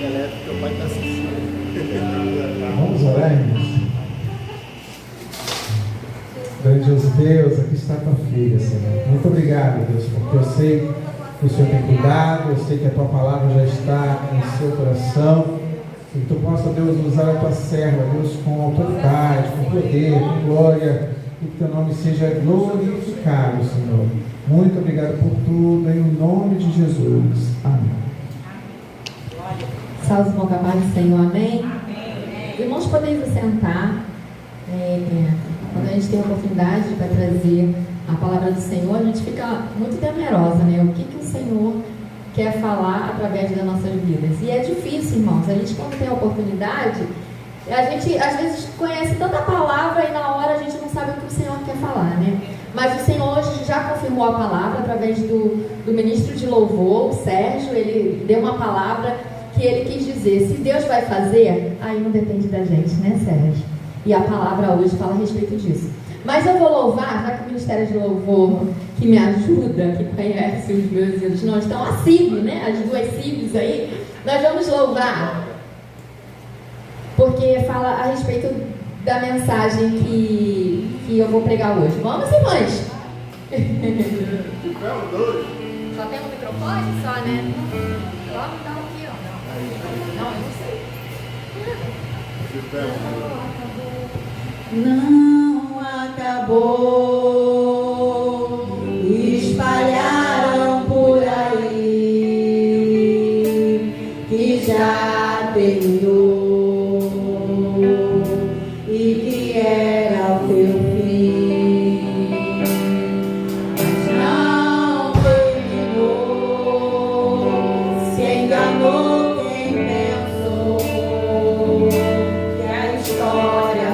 elétrica, o pai está assistindo. Vamos orar, irmãos? Grandioso Deus, aqui está a tua filha, Senhor. Muito obrigado, Deus, porque eu sei que o Senhor tem cuidado, eu sei que a tua palavra já está em seu coração. E que tu possa, Deus, usar a tua serva, Deus, com autoridade, com poder, com glória, e que teu nome seja glorificado, Senhor. Muito obrigado por tudo, em nome de Jesus. Amém. Salve, bom capaz do Senhor, amém? Irmãos, podem se sentar. Quando a gente tem a oportunidade para trazer a palavra do Senhor, a gente fica muito temerosa, né? O que o Senhor quer falar através das nossas vidas. E é difícil, irmãos. A gente, quando tem a oportunidade, a gente às vezes conhece tanta palavra e na hora a gente não sabe o que o Senhor quer falar, né? Mas o Senhor hoje já confirmou a palavra através do ministro de louvor, o Sérgio. Ele deu uma palavra que ele quis dizer: se Deus vai fazer, aí não depende da gente, né, Sérgio? E a palavra hoje fala a respeito disso. Mas eu vou louvar, já que o Ministério de Louvor, que me ajuda, que conhece os meus irmãos, não estão a CIB, né? As duas CIBs aí, nós vamos louvar. Porque fala a respeito da mensagem que eu vou pregar hoje. Vamos, irmãs? Só tem um microfone só, né? Vamos dar aqui, ó. Não, eu não sei. Não acabou, espalharam por aí que já terminou e que era o teu fim, mas não terminou, se enganou quem pensou que a história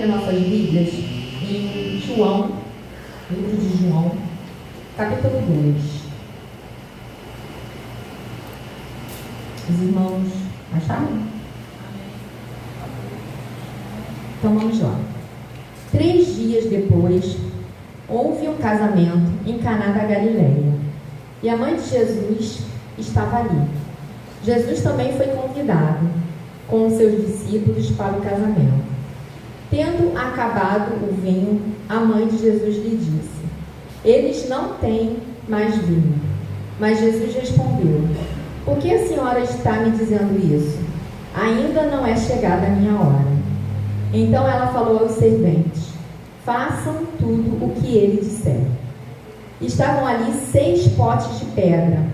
as nossas Bíblias em João, livro de João, capítulo 2. Os irmãos acharam? Então vamos lá. 3 dias depois, houve um casamento em Caná da Galileia, e a mãe de Jesus estava ali. Jesus também foi convidado com seus discípulos para o casamento. Tendo acabado o vinho, a mãe de Jesus lhe disse: eles não têm mais vinho. Mas Jesus respondeu: por que a senhora está me dizendo isso? Ainda não é chegada a minha hora. Então ela falou aos serventes: façam tudo o que ele disser. Estavam ali 6 potes de pedra,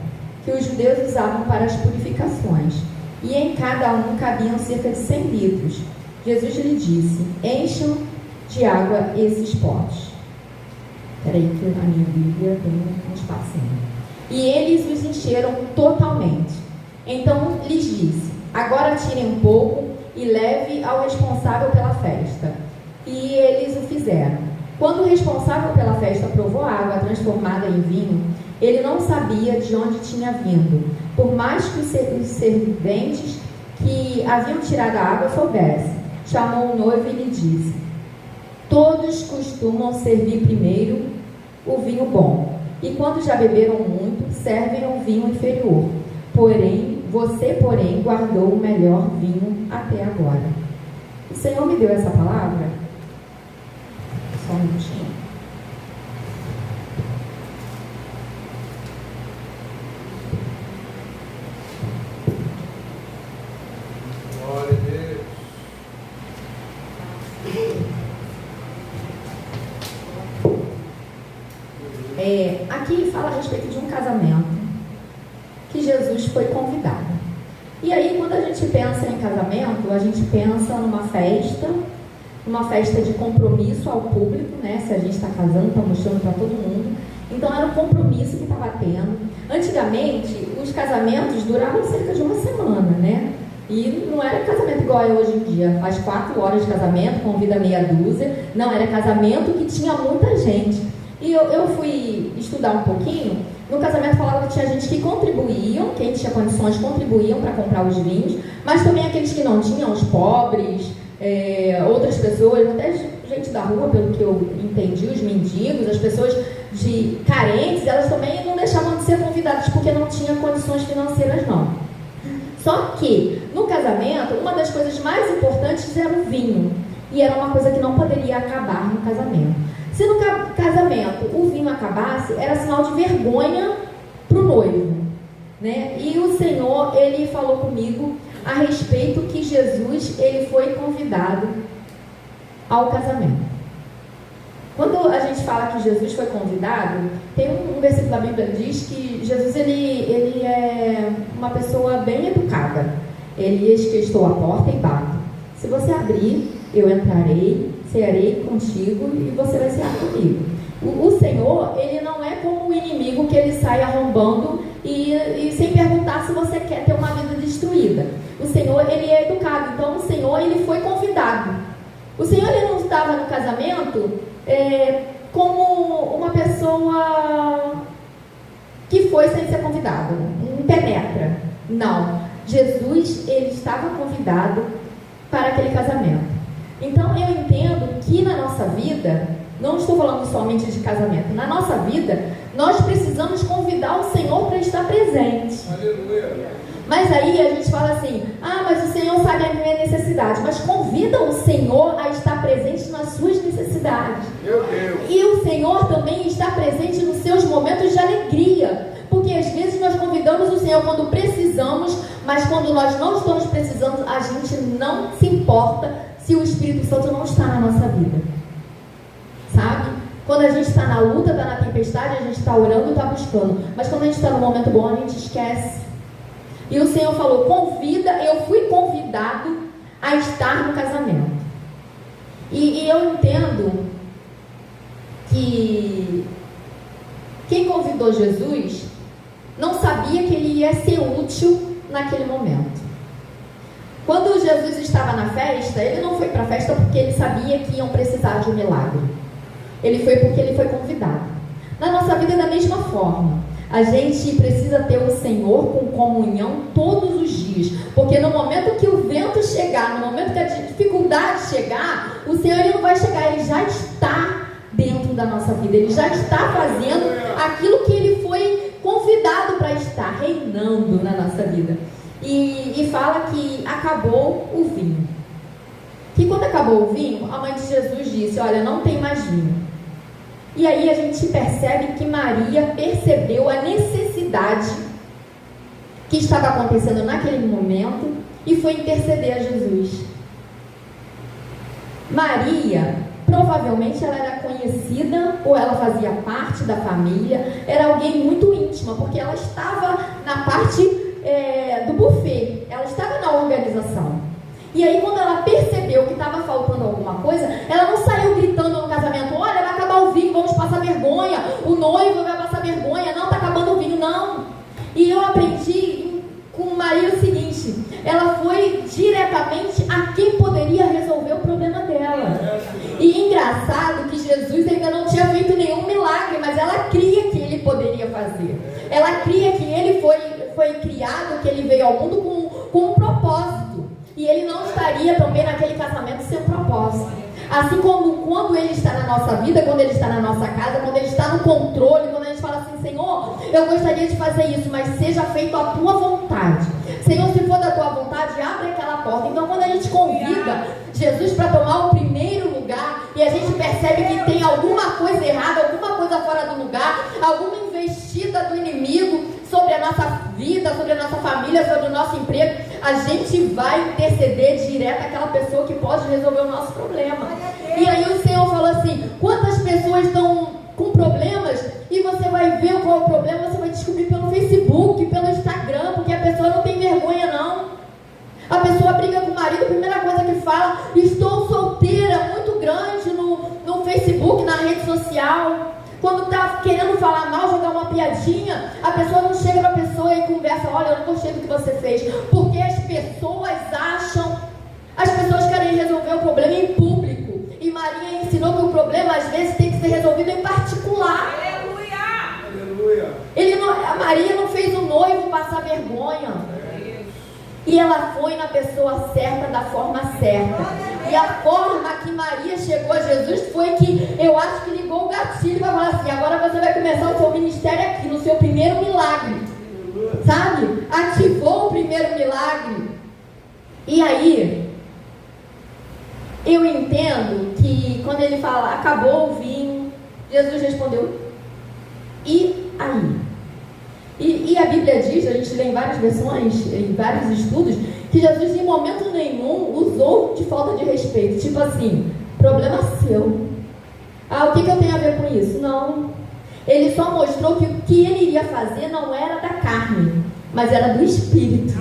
que os judeus usavam para as purificações, e em cada um cabiam cerca de 100 litros. Jesus lhe disse: encham de água esses potes. Espera aí que a minha Bíblia tem um espacinho. E eles os encheram totalmente. Então lhes disse: agora tirem um pouco e leve ao responsável pela festa. E eles o fizeram. Quando o responsável pela festa provou a água transformada em vinho, ele não sabia de onde tinha vindo, por mais que os serventes que haviam tirado a água soubessem. Chamou o noivo e lhe disse: todos costumam servir primeiro o vinho bom, e quando já beberam muito, servem um vinho inferior. Você, guardou o melhor vinho até agora. O Senhor me deu essa palavra. Só um minutinho. Glória a Deus. Aqui fala a respeito de um casamento que Jesus foi convidado. E aí, quando a gente pensa em casamento, a gente pensa numa festa de compromisso ao público, né? Se a gente está casando, está mostrando para todo mundo. Então, era um compromisso que estava tendo. Antigamente, os casamentos duravam cerca de uma semana, né? E não era casamento igual é hoje em dia, faz 4 horas de casamento, convida meia dúzia. Não, era casamento que tinha muita gente. E eu fui estudar um pouquinho. No casamento falava que tinha gente que contribuíam, quem tinha condições contribuíam para comprar os vinhos, mas também aqueles que não tinham, os pobres, outras pessoas, até gente da rua, pelo que eu entendi, os mendigos, as pessoas de carentes, elas também não deixavam de ser convidadas porque não tinham condições financeiras, não. Só que, no casamento, uma das coisas mais importantes era o vinho, e era uma coisa que não poderia acabar no casamento. Se no casamento o vinho acabasse, era sinal de vergonha para o noivo, né? E o Senhor, ele falou comigo a respeito que Jesus, ele foi convidado ao casamento. Quando a gente fala que Jesus foi convidado, tem um versículo da Bíblia que diz que Jesus, ele é uma pessoa bem educada. Ele diz que estou à porta e bato. Se você abrir, eu entrarei, cearei contigo e você vai cear comigo. O Senhor, ele não é como o inimigo que ele sai arrombando e sem perguntar se você quer ter uma vida destruída. O Senhor, ele é educado. Então, o Senhor, ele foi convidado. O Senhor, ele não estava no casamento como uma pessoa que foi sem ser convidado, um penetra. Não. Jesus, ele estava convidado para aquele casamento. Então, eu entendo que na nossa vida, não estou falando somente de casamento, na nossa vida, nós precisamos convidar o Senhor para estar presente. Aleluia. Mas aí a gente fala assim: mas o Senhor sabe a minha necessidade. Mas convida o Senhor a estar presente nas suas necessidades. Meu Deus. E o Senhor também está presente nos seus momentos de alegria. Porque às vezes nós convidamos o Senhor quando precisamos, mas quando nós não estamos precisando, a gente não se importa se o Espírito Santo não está na nossa vida. Sabe? Quando a gente está na luta, está na tempestade, a gente está orando e está buscando. Mas quando a gente está no momento bom, a gente esquece. E o Senhor falou: convida, eu fui convidado a estar no casamento. E eu entendo que quem convidou Jesus não sabia que ele ia ser útil naquele momento. Quando Jesus estava na festa, ele não foi para a festa porque ele sabia que iam precisar de um milagre. Ele foi porque ele foi convidado. Na nossa vida é da mesma forma. A gente precisa ter o Senhor com comunhão todos os dias. Porque no momento que o vento chegar, no momento que a dificuldade chegar, o Senhor ele não vai chegar, ele já está dentro da nossa vida. Ele já está fazendo aquilo que ele foi convidado para estar, reinando na nossa vida. E fala que acabou o vinho. Que quando acabou o vinho, a mãe de Jesus disse: olha, não tem mais vinho. E aí a gente percebe que Maria percebeu a necessidade que estava acontecendo naquele momento e foi interceder a Jesus. Maria, provavelmente ela era conhecida ou ela fazia parte da família, era alguém muito íntima, porque ela estava na parte do buffet, ela estava na organização. E aí quando ela percebeu que estava faltando alguma coisa, ela não saiu gritando no casamento: olha, vai acabar o vinho, vamos passar vergonha, o noivo vai passar vergonha, não, está acabando o vinho, não. E eu aprendi com Maria o seguinte: ela foi diretamente a quem poderia resolver o problema dela. E engraçado que Jesus ainda não tinha feito nenhum milagre, mas ela cria que ele poderia fazer. Ela cria que ele foi criado, que ele veio ao mundo com um propósito. E ele não estaria também naquele casamento sem um propósito. Assim como quando ele está na nossa vida, quando ele está na nossa casa, quando ele está no controle, quando a gente fala assim: Senhor, eu gostaria de fazer isso, mas seja feito a tua vontade. Senhor, se for da tua vontade, abre aquela porta. Então quando a gente convida Jesus para tomar o primeiro lugar e a gente percebe que tem alguma coisa errada, alguma coisa fora do lugar, alguma investida do inimigo sobre a nossa vida, sobre a nossa família, sobre o nosso emprego, a gente vai interceder direto àquela pessoa que pode resolver o nosso problema. E aí o Senhor falou assim: quantas pessoas estão com problemas e você vai ver qual é o problema, você vai descobrir pelo Facebook, pelo Instagram, porque a pessoa não tem vergonha não. A pessoa briga com o marido, a primeira coisa que fala: estou solteira, muito grande no Facebook, na rede social. Quando está querendo falar mal, jogar uma piadinha, a pessoa não chega na pessoa e conversa: olha, eu não gostei do que você fez. Porque as pessoas querem resolver o problema em público. E Maria ensinou que o problema às vezes tem que ser resolvido em particular. Aleluia! A Maria não fez o noivo passar vergonha. E ela foi na pessoa certa, da forma certa. E a forma que Maria chegou a Jesus foi que eu acho que ligou o gatilho para falar assim: agora você vai começar o seu ministério aqui, no seu primeiro milagre. Sabe? Ativou o primeiro milagre. E aí, eu entendo que quando ele fala acabou o vinho, Jesus respondeu: e aí? E a Bíblia diz, a gente lê em várias versões, em vários estudos, que Jesus em momento nenhum usou de falta de respeito. Tipo assim: problema seu. O que eu tenho a ver com isso? Não. Ele só mostrou que o que ele iria fazer não era da carne, mas era do Espírito.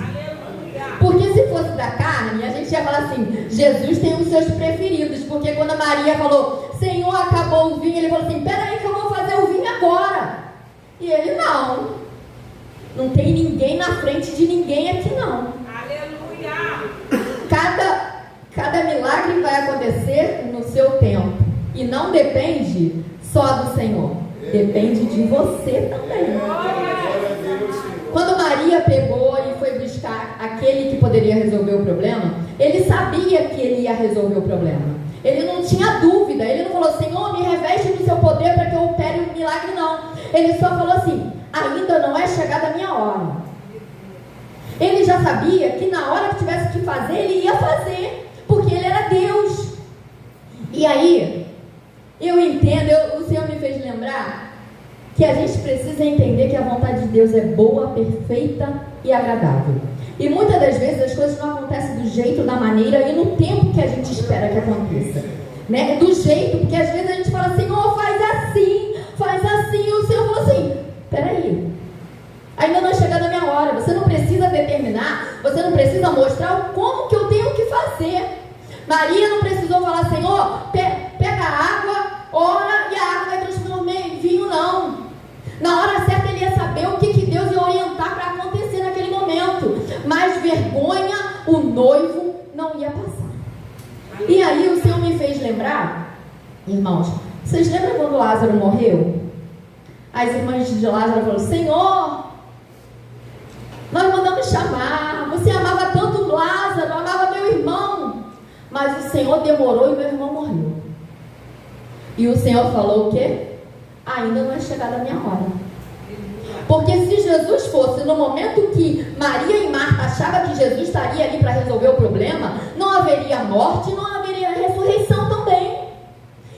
Porque se fosse da carne, a gente ia falar assim: Jesus tem os seus preferidos. Porque quando a Maria falou: Senhor, acabou o vinho, ele falou assim: peraí que eu vou fazer o vinho agora. E ele: não tem ninguém na frente de ninguém aqui não. Aleluia! Cada milagre vai acontecer no seu tempo. E não depende só do Senhor, depende de você também. Quando Maria pegou e foi buscar aquele que poderia resolver o problema, ele sabia que ele ia resolver o problema. Ele não tinha dúvida. Ele não falou: Senhor, me reveste do seu poder para que eu opere o milagre, não. Ele só falou assim: ainda não é chegada a minha hora. Ele já sabia que na hora que tivesse que fazer, ele ia fazer, porque ele era Deus. E aí, eu entendo, o Senhor me fez lembrar que a gente precisa entender que a vontade de Deus é boa, perfeita e agradável. E muitas das vezes as coisas não acontecem do jeito, da maneira e no tempo que a gente espera que aconteça, né? Do jeito, porque às vezes a gente fala: Senhor, faz assim, e o Senhor falou assim: peraí, ainda não é chegada a minha hora. Você não precisa determinar, você não precisa mostrar como que eu tenho que fazer. Maria não precisou falar: Senhor, pega a água, ora, e a água vai transformar em vinho, não. Na hora certa ele ia saber o que Deus ia orientar para acontecer naquele momento. Mas vergonha o noivo não ia passar. E aí o Senhor me fez lembrar, irmãos, vocês lembram quando Lázaro morreu? As irmãs de Lázaro falaram: Senhor, nós mandamos chamar, você amava tanto Lázaro, amava meu irmão, mas o Senhor demorou e meu irmão morreu. E o Senhor falou o quê? Ainda não é chegada a minha hora. Porque se Jesus fosse no momento que Maria e Marta achavam que Jesus estaria ali para resolver o problema, não haveria morte, não haveria ressurreição também.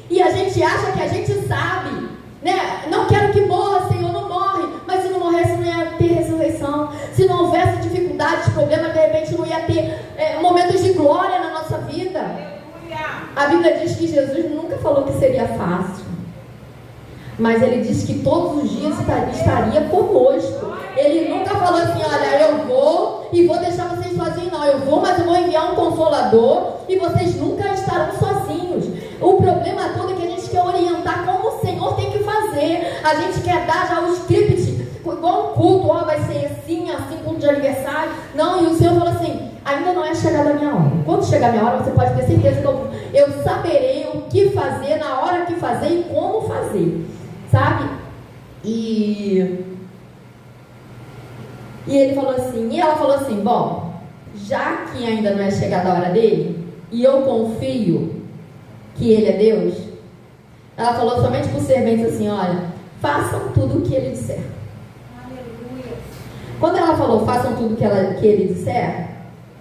E a gente acha que a gente sabe, né? Não quero que morra, Senhor, não morre. Mas se não morresse, não ia ter ressurreição. Se não houvesse dificuldades, problemas, de repente não ia ter momentos de glória na nossa vida. A Bíblia diz que Jesus nunca falou que seria fácil, mas Ele disse que todos os dias estaria conosco. Ele nunca falou assim: olha, eu vou e vou deixar vocês sozinhos. Não, eu vou, mas eu vou enviar um Consolador e vocês nunca estarão sozinhos. O problema todo é que a gente quer orientar como o Senhor tem que fazer. A gente quer dar já o script, igual um culto, vai ser assim, culto de aniversário. Não, e o Senhor falou assim: ainda não é chegada a minha hora. Quando chegar a minha hora, você pode ter certeza que eu saberei o que fazer, na hora que fazer e como fazer. Sabe? E ele falou assim, e ela falou assim: bom, já que ainda não é chegada a hora dele, e eu confio que ele é Deus, ela falou somente para os serventes assim: olha, façam tudo o que ele disser. Aleluia. Quando ela falou façam tudo que ele disser,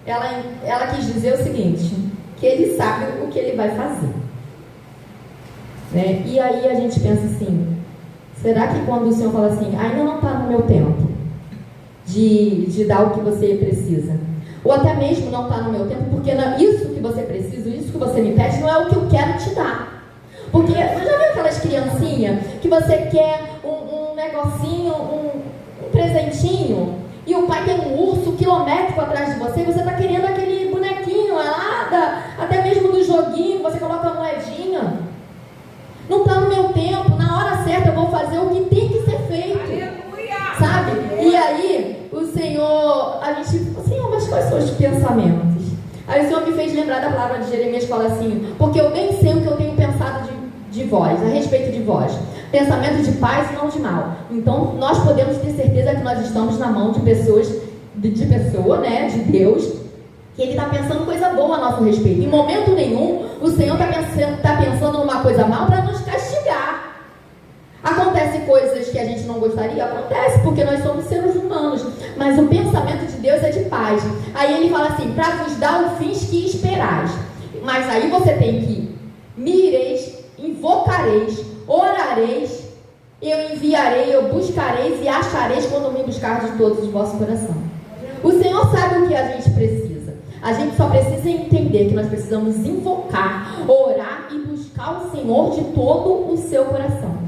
ela quis dizer o seguinte: que ele sabe o que ele vai fazer, né? E aí a gente pensa assim: será que quando o Senhor fala assim, ainda não está no meu tempo de dar o que você precisa, ou até mesmo não está no meu tempo, porque isso que você precisa, isso que você me pede, não é o que eu quero te dar? Porque você já viu aquelas criancinhas que você quer um negocinho, um presentinho, e o pai tem um urso quilométrico atrás de você, e você está querendo aquele bonequinho lá, até mesmo do joguinho, você coloca a moedinha. Não está no meu tempo, na hora certa eu vou fazer o que tem que ser feito. Aleluia. Sabe? E aí, o Senhor, Senhor, mas quais são os pensamentos? Aí o Senhor me fez lembrar da palavra de Jeremias, que fala assim: porque eu bem sei o que eu tenho pensado de vós, a respeito de vós, pensamento de paz e não de mal. Então, nós podemos ter certeza que nós estamos na mão de pessoa, né, de Deus, que Ele está pensando coisa boa a nosso respeito. Em momento nenhum, o Senhor está pensando numa coisa mal para nos castigar. Acontece coisas que a gente não gostaria? Acontece, porque nós somos seres humanos. Mas o pensamento de Deus é de paz. Aí Ele fala assim: para vos dar o fins que esperais. Mas aí você tem que me ireis, invocareis, orareis, eu enviarei, eu buscareis e achareis quando me buscar de todos o vosso coração. O Senhor sabe o que a gente precisa. A gente só precisa entender que nós precisamos invocar, orar e buscar o Senhor de todo o seu coração.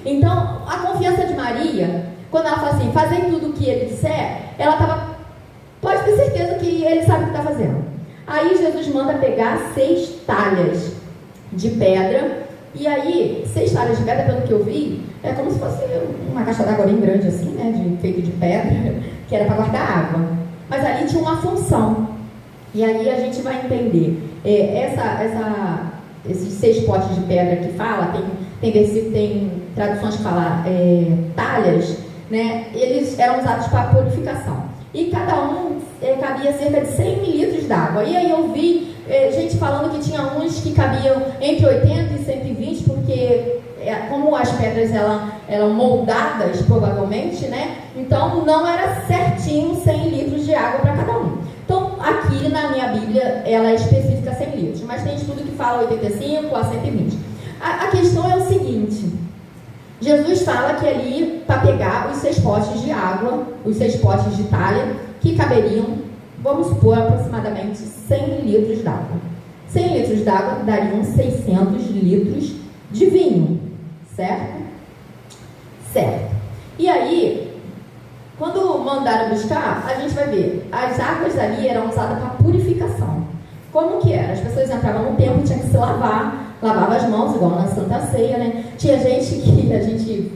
Então, a confiança de Maria, quando ela fala assim, fazei tudo o que ele disser, ela pode ter certeza que ele sabe o que está fazendo. Aí Jesus manda pegar 6 talhas de pedra. E aí, 6 talhas de pedra, pelo que eu vi, é como se fosse uma caixa d'água bem grande assim, né, feito de pedra, que era para guardar água. Mas ali tinha uma função. E aí a gente vai entender. Esses 6 potes de pedra que fala, tem traduções que falam talhas, né? Eles eram usados para purificação. E cada um cabia cerca de 100 mililitros d'água. E aí eu vi gente falando que tinha uns que cabiam entre 80 e 120, porque como as pedras eram moldadas, provavelmente, né? Então não era certinho 100 litros de água para cada um. Então aqui na minha Bíblia ela especifica 100 litros, mas tem estudo que fala 85 a 120. A questão é o seguinte: Jesus fala que ali para pegar os 6 potes de água, os 6 potes de talha, que caberiam, vamos supor, aproximadamente 100 litros d'água. 100 litros d'água dariam 600 litros de vinho, certo? Certo. E aí, quando mandaram buscar, a gente vai ver, as águas ali eram usadas para purificação. Como que era? As pessoas entravam no templo, tinham que se lavava as mãos, igual na Santa Ceia, né? Tinha gente que a gente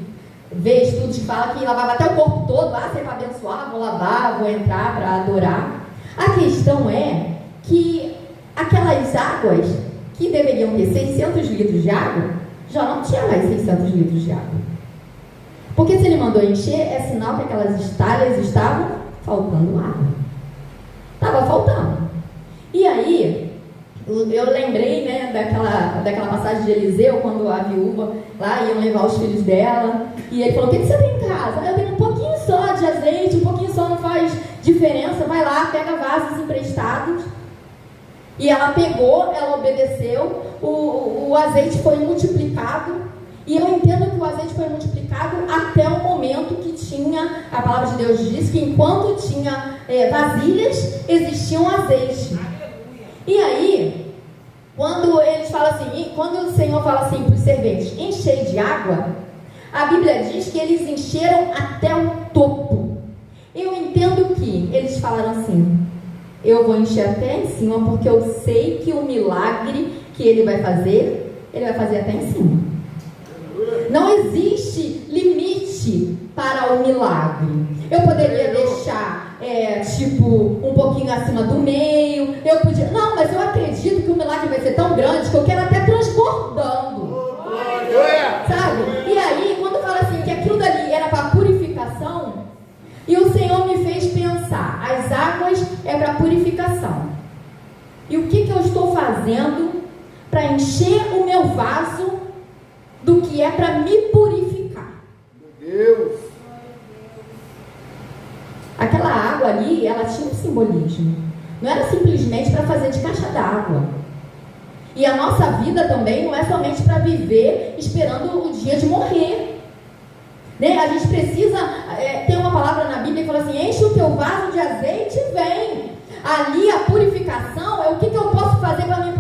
vê estudos que falam que lavava até o corpo todo, se é para abençoar, vou lavar, vou entrar para adorar. A questão é que aquelas águas que deveriam ter 600 litros de água, já não tinha mais 600 litros de água. Porque se ele mandou encher, é sinal que aquelas talhas estavam faltando água. Estava faltando. E aí, eu lembrei, né, daquela passagem de Eliseu, quando a viúva lá iam levar os filhos dela, e ele falou: o que você tem em casa? Eu tenho um pouquinho só de azeite, um pouquinho só não faz diferença, vai lá, pega vasos emprestados. E ela pegou, ela obedeceu, o azeite foi multiplicado. E eu entendo que o azeite foi multiplicado até o momento que tinha, a palavra de Deus diz que enquanto tinha vasilhas, existiam azeite. E aí, quando eles falam assim, quando o Senhor fala assim para os serventes, enchei de água, a Bíblia diz que eles encheram até o topo. Eu entendo que eles falaram assim: eu vou encher até em cima, porque eu sei que o milagre que ele vai fazer até em cima. Não existe limite para o milagre. Eu poderia deixar, um pouquinho acima do meio. Eu podia, não, mas eu acredito que o milagre vai ser tão grande que eu quero até transbordando. Sabe? E aí, quando fala assim que aquilo dali era para purificação, e o Senhor me fez pensar, as águas é para purificação. E o que eu estou fazendo para encher o meu vaso do que é para me purificar? Meu Deus! Aquela água ali, ela tinha um simbolismo. Não era simplesmente para fazer de caixa d'água. E a nossa vida também não é somente para viver esperando o dia de morrer. Né? A gente precisa, tem uma palavra na Bíblia que fala assim: enche o teu vaso de azeite e vem. Ali a purificação é o que eu posso fazer para me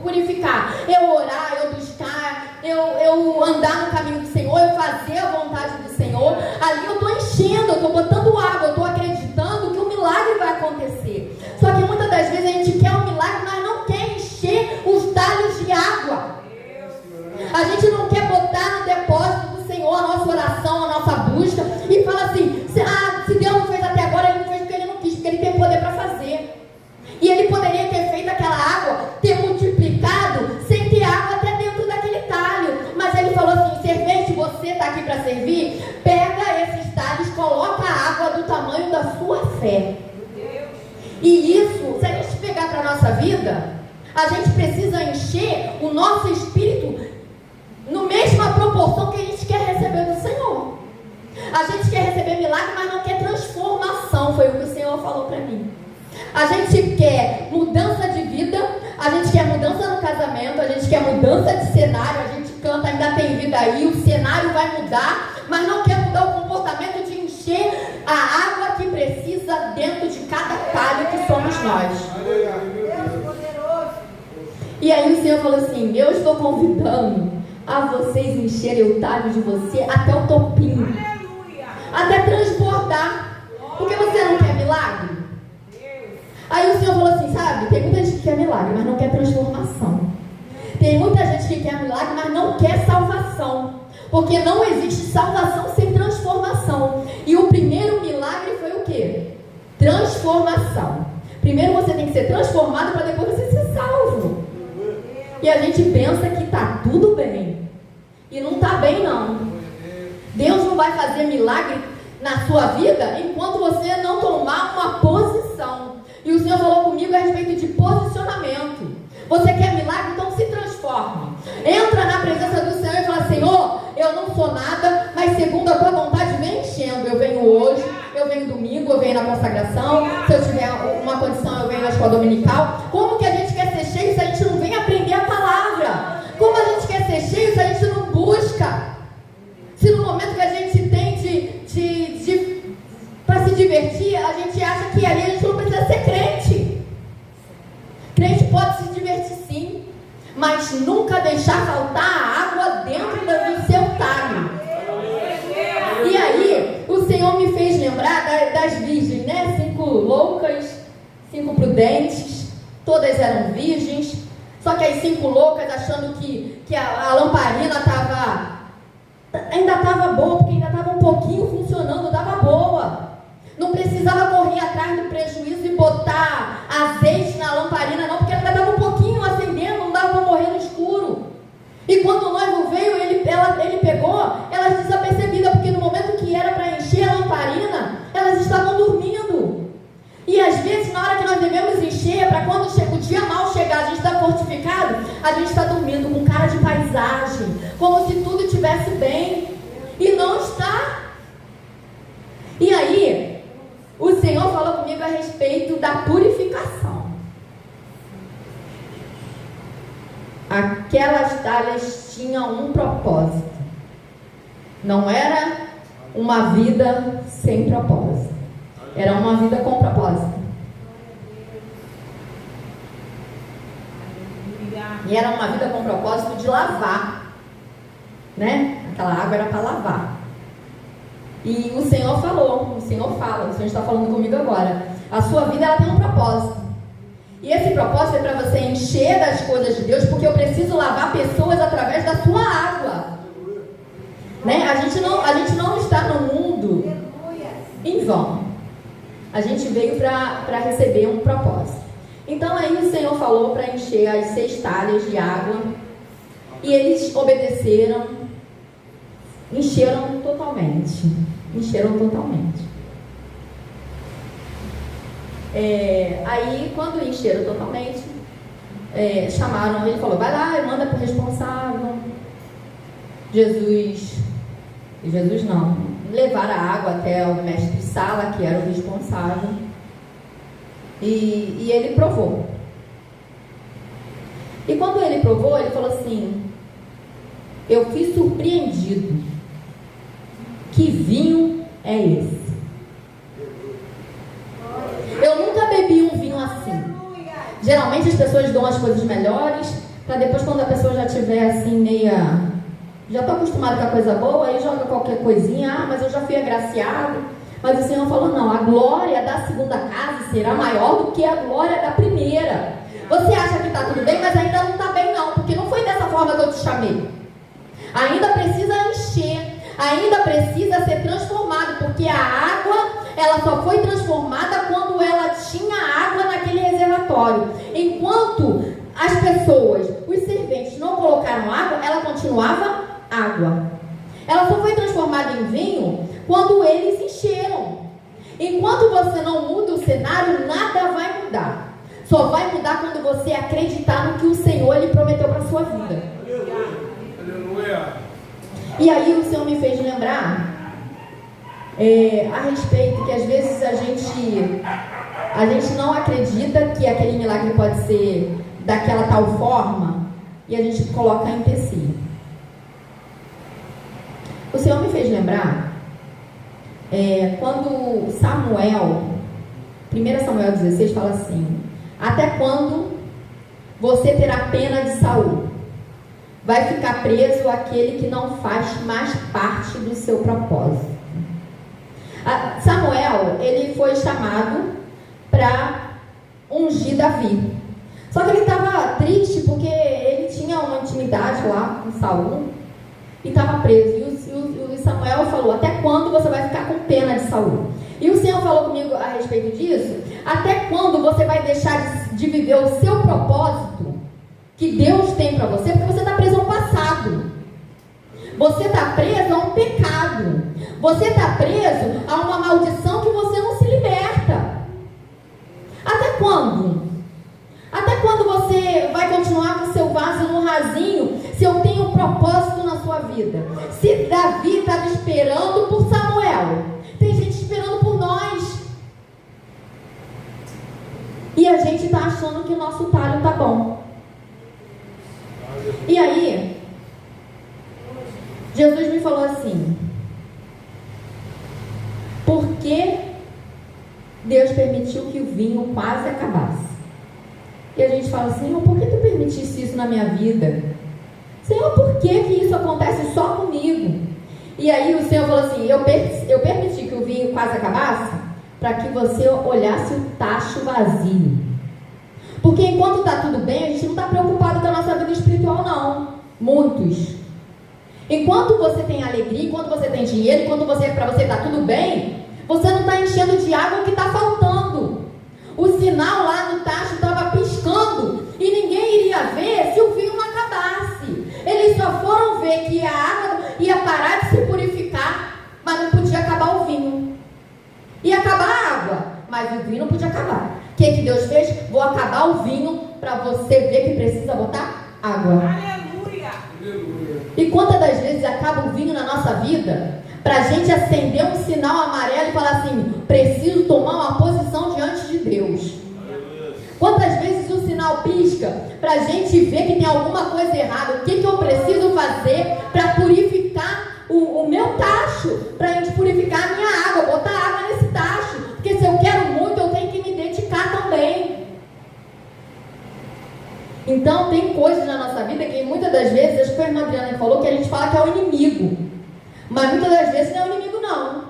purificar. Eu orar, eu buscar, eu andar no caminho do Senhor, eu fazer a vontade do Senhor. Ali eu estou enchendo, eu estou botando água, eu estou acreditando que o milagre vai acontecer. Só que muitas das vezes a gente quer um milagre, mas não quer encher os talhos de água. A gente não quer botar no depósito do Senhor a nossa oração, a nossa busca, e fala assim: se Deus não fez até agora, Ele não fez porque Ele não quis, porque Ele tem poder para fazer. E Ele poderia ter feito aquela água, ter multiplicado, sem ter água até dentro daquele talho. Mas Ele falou assim: servente, você está aqui para servir? Pega esses talhos, coloca a água do tamanho da sua fé. E isso, se a gente pegar para a nossa vida, a gente precisa encher o nosso espírito na mesma proporção que a gente quer receber do Senhor. A gente quer receber milagre, mas não quer transformação. Foi o que o Senhor falou para mim. A gente quer mudança de vida, a gente quer mudança no casamento, a gente quer mudança de cenário, a gente canta, ainda tem vida aí, o cenário vai mudar, mas não quer mudar o comportamento de encher a água que precisa dentro de cada talho que somos nós. E aí o Senhor falou assim: eu estou convidando a vocês encherem o talho de você até o topinho, até transbordar. Porque você não quer milagre? Aí o Senhor falou assim: sabe, tem muita gente que quer milagre, mas não quer transformação. Tem muita gente que quer milagre, mas não quer salvação. Porque não existe salvação sem transformação. E o primeiro milagre foi o quê? Transformação. Primeiro você tem que ser transformado para depois você ser salvo. E a gente pensa que está tudo bem. E não está bem, não. Deus não vai fazer milagre na sua vida enquanto você não tomar uma posição. E o Senhor falou comigo a respeito de posicionamento. Você quer milagre? Então se transforma. Entra na presença do Senhor e fala: Senhor, eu não sou nada, mas segundo a tua vontade vem enchendo. Eu venho hoje, eu venho domingo, eu venho na consagração. Se eu tiver uma condição, eu venho na escola dominical. Como que a gente quer ser cheio se a gente não vem aprender a palavra? Como a gente quer ser cheio se a gente não busca? Se no momento que a gente tem para se divertir, a gente acha que ali a gente não precisa ser crente. Crente pode se divertir sim, mas nunca deixar faltar a água dentro do seu talho. E aí, o Senhor me fez lembrar das virgens, né? 5 loucas, 5 prudentes, todas eram virgens. Só que as 5 loucas achando que a lamparina ainda estava boa, porque ainda estava um pouquinho funcionando, estava boa. Não precisava correr atrás do prejuízo e botar azeite na lamparina, não, porque ainda estava um pouquinho acendendo, não dava para morrer no escuro. E quando o noivo veio, ele pegou elas desapercebidas, porque no momento que era para encher a lamparina, elas estavam dormindo. E às vezes, na hora que nós devemos encher, para quando o dia mal chegar, a gente está fortificado, a gente está dormindo com cara de paisagem, como se tudo estivesse bem, e não está. E aí, o Senhor falou comigo a respeito da purificação. Aquelas talhas tinham um propósito. Não era uma vida sem propósito. Era uma vida com propósito. E era uma vida com propósito de lavar, né? Aquela água era para lavar. E o Senhor falou, o Senhor está falando comigo agora. A sua vida, ela tem um propósito. E esse propósito é para você encher das coisas de Deus, porque eu preciso lavar pessoas através da sua água. Né? A gente não está no mundo em vão. A gente veio para receber um propósito. Então aí o Senhor falou para encher as 6 talhas de água. E eles obedeceram. Encheram totalmente. Aí quando encheram totalmente, chamaram, ele falou, vai lá e manda para o responsável. Jesus não, levaram a água até o mestre Sala, que era o responsável, e ele provou. E quando ele provou, ele falou assim, eu fui surpreendido. Que vinho é esse? Eu nunca bebi um vinho assim. Geralmente as pessoas dão as coisas melhores, para depois, quando a pessoa já estiver assim meia... Já estou acostumada com a coisa boa, aí joga qualquer coisinha, mas eu já fui agraciado. Mas o Senhor falou, não, a glória da segunda casa será maior do que a glória da primeira. Você acha que está tudo bem, mas ainda não está bem não, porque não foi dessa forma que eu te chamei. Ainda precisa encher, ainda precisa ser transformado, porque a água, ela só foi transformada quando ela tinha água naquele reservatório. Enquanto as pessoas, os serventes, não colocaram água, ela continuava água. Ela só foi transformada em vinho quando eles encheram. Enquanto você não muda o cenário, nada vai mudar. Só vai mudar quando você acreditar no que o Senhor lhe prometeu para a sua vida. Aleluia. E aí o Senhor me fez lembrar a respeito que às vezes a gente não acredita que aquele milagre pode ser daquela tal forma, e a gente coloca em empecilho. O Senhor me fez lembrar quando Samuel, 1 Samuel 16 fala assim, até quando você terá pena de Saul? Vai ficar preso aquele que não faz mais parte do seu propósito. Samuel, ele foi chamado para ungir Davi. Só que ele estava triste porque ele tinha uma intimidade lá com Saul e estava preso. E o Samuel falou, até quando você vai ficar com pena de Saul? E o Senhor falou comigo a respeito disso, até quando você vai deixar de viver o seu propósito que Deus tem para você, porque você está preso ao passado. Você está preso a um pecado. Você está preso a uma maldição que você não se liberta. Até quando? Até quando você vai continuar com o seu vaso no rasinho, se eu tenho um propósito na sua vida? Se Davi estava esperando por Samuel, tem gente esperando por nós. E a gente está achando que o nosso talho está bom. E aí, Jesus me falou assim, por que Deus permitiu que o vinho quase acabasse? E a gente fala, Senhor, por que tu permitisse isso na minha vida? Senhor, por que isso acontece só comigo? E aí o Senhor falou assim, eu permiti que o vinho quase acabasse para que você olhasse o tacho vazio. Porque enquanto está tudo bem, a gente não está preocupado com a nossa vida espiritual, não. Muitos. Enquanto você tem alegria, enquanto você tem dinheiro, enquanto para você está tudo bem, você não está enchendo de água o que está faltando. O sinal lá no tacho estava piscando e ninguém iria ver se o vinho não acabasse. Eles só foram ver que a água ia parar de se purificar, mas não podia acabar o vinho. Ia acabar a água, mas o vinho não podia acabar. O que Deus fez? Vou acabar o vinho para você ver que precisa botar água. Aleluia. E quantas das vezes acaba o vinho na nossa vida para a gente acender um sinal amarelo e falar assim: preciso tomar uma posição diante de Deus. Quantas vezes o sinal pisca para a gente ver que tem alguma coisa errada? O que eu preciso fazer para purificar o meu tacho? Para a gente purificar a minha água, botar água nesse tacho. Porque se eu quero muito, eu tenho que me dedicar também. Então tem coisas na nossa vida que muitas das vezes, acho que foi a irmã Adriana que falou, que a gente fala que é o inimigo. Mas muitas das vezes não é o inimigo, não.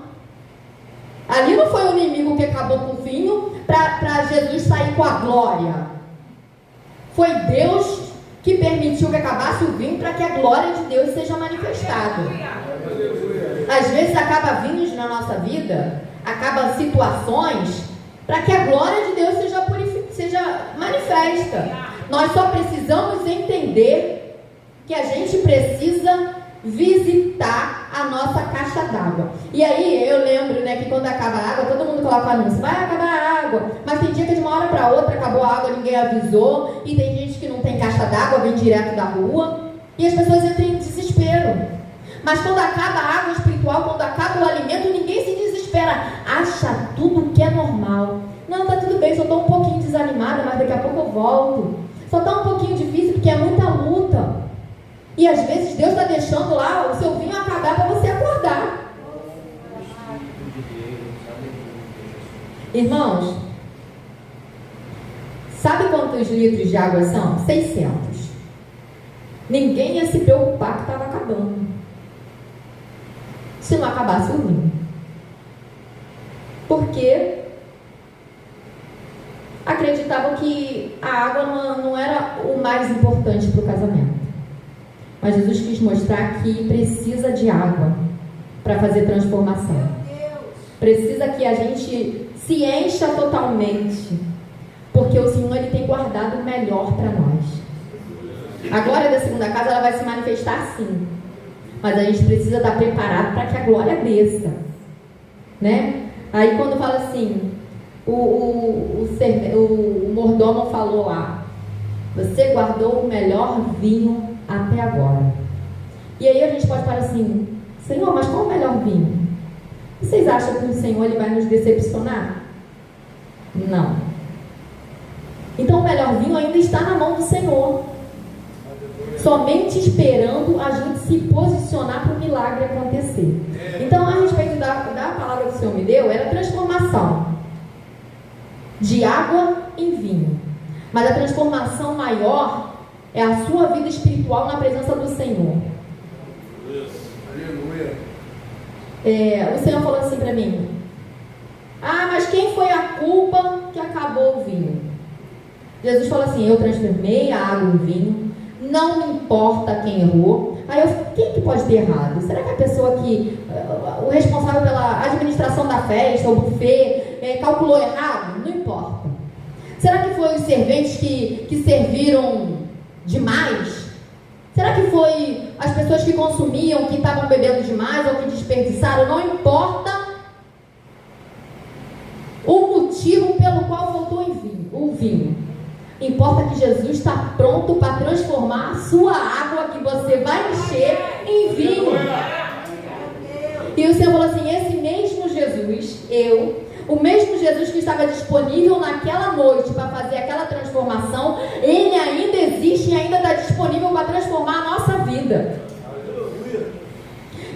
Ali não foi o inimigo que acabou com o vinho para Jesus sair com a glória. Foi Deus que permitiu que acabasse o vinho para que a glória de Deus seja manifestada. Às vezes acaba vinhos na nossa vida, acaba situações para que a glória de Deus seja manifesta. Nós só precisamos entender que a gente precisa visitar a nossa caixa d'água. E aí eu lembro, né, que quando acaba a água, todo mundo coloca anúncio: vai acabar a água. Mas tem dia que de uma hora para outra acabou a água, ninguém avisou. E tem gente que não tem caixa d'água, vem direto da rua. E as pessoas entram em desespero. Mas quando acaba a água espiritual, quando acaba o alimento, ninguém se desespera. Acha tudo que é normal. Não, tá tudo bem, só estou um pouquinho desanimada, mas daqui a pouco eu volto. Só está um pouquinho difícil porque é muita luta. E às vezes Deus está deixando lá o seu vinho acabar para você acordar. Irmãos, sabe quantos litros de água são? 600. Ninguém ia se preocupar que estava acabando se não acabasse o vinho. Porque acreditavam que a água não era o mais importante para o casamento. Mas Jesus quis mostrar que precisa de água para fazer transformação. Precisa que a gente se encha totalmente, porque o Senhor ele tem guardado o melhor para nós. A glória da segunda casa ela vai se manifestar sim, mas a gente precisa estar preparado para que a glória desça, né? Aí quando fala assim, o mordomo falou lá: você guardou o melhor vinho até agora. E aí a gente pode falar assim: Senhor, mas qual o melhor vinho? Vocês acham que o Senhor ele vai nos decepcionar? Não. Então o melhor vinho ainda está na mão do Senhor, somente esperando a gente se posicionar para o milagre acontecer. Então, a respeito da palavra que o Senhor me deu, era transformação de água em vinho. Mas a transformação maior é a sua vida espiritual na presença do Senhor. Aleluia. O Senhor falou assim para mim: ah, mas quem foi a culpa que acabou o vinho? Jesus falou assim: eu transformei a água em vinho, não me importa quem errou. Aí eu falei: quem que pode ter errado? Será que a pessoa o responsável pela administração da festa, o buffet, calculou errado? Não importa. Será que foi os serventes que serviram demais? Será que foi as pessoas que consumiam, que estavam bebendo demais ou que desperdiçaram? Não importa o motivo pelo qual faltou o vinho. Importa que Jesus está pronto para transformar a sua água que você vai encher em vinho. E o Senhor falou assim: esse mesmo Jesus, o mesmo Jesus que estava disponível naquela noite para fazer aquela transformação, ele ainda existe e ainda está disponível para transformar a nossa vida.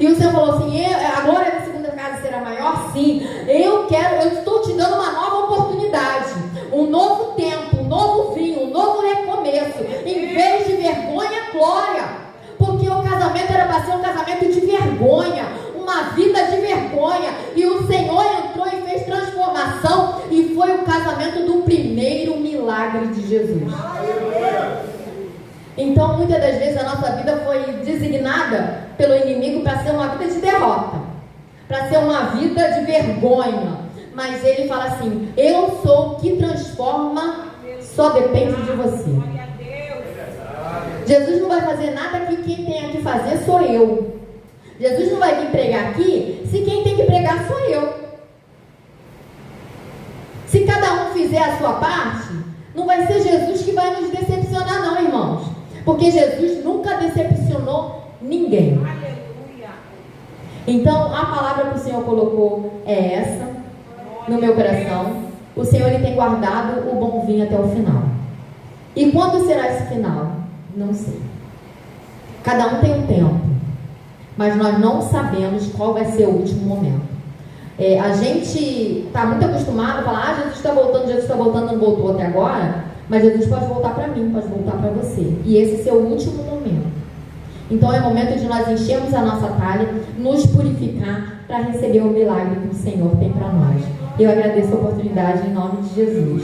E o Senhor falou assim: a glória da segunda casa será maior? Sim. Eu estou te dando uma nova oportunidade, um novo tempo, um novo vinho, um novo recomeço. Em vez de vergonha, glória. Porque o casamento era para ser um casamento de vergonha, uma vida de vergonha. E o Senhor entrou e fez transformação, e foi o casamento do primeiro milagre de Jesus. Então, muitas das vezes a nossa vida foi designada pelo inimigo para ser uma vida de derrota, para ser uma vida de vergonha. mas ele fala assim: eu sou o que transforma, só depende de você. Jesus não vai fazer nada que quem tem que fazer sou eu. Jesus não vai vir pregar aqui se quem tem que pregar sou eu. Se cada um fizer a sua parte, não vai ser Jesus que vai nos decepcionar não, irmãos. Porque Jesus nunca decepcionou ninguém. Então, a palavra que o Senhor colocou é essa, no meu coração. O Senhor, Ele tem guardado o bom vinho até o final. E quando será esse final? Não sei. Cada um tem um tempo, mas nós não sabemos qual vai ser o último momento. A gente está muito acostumado a falar: Jesus está voltando, não voltou até agora, mas Jesus pode voltar para mim, pode voltar para você. E esse é o último momento. Então é momento de nós enchermos a nossa talha, nos purificar para receber o milagre que o Senhor tem para nós. Eu agradeço a oportunidade em nome de Jesus.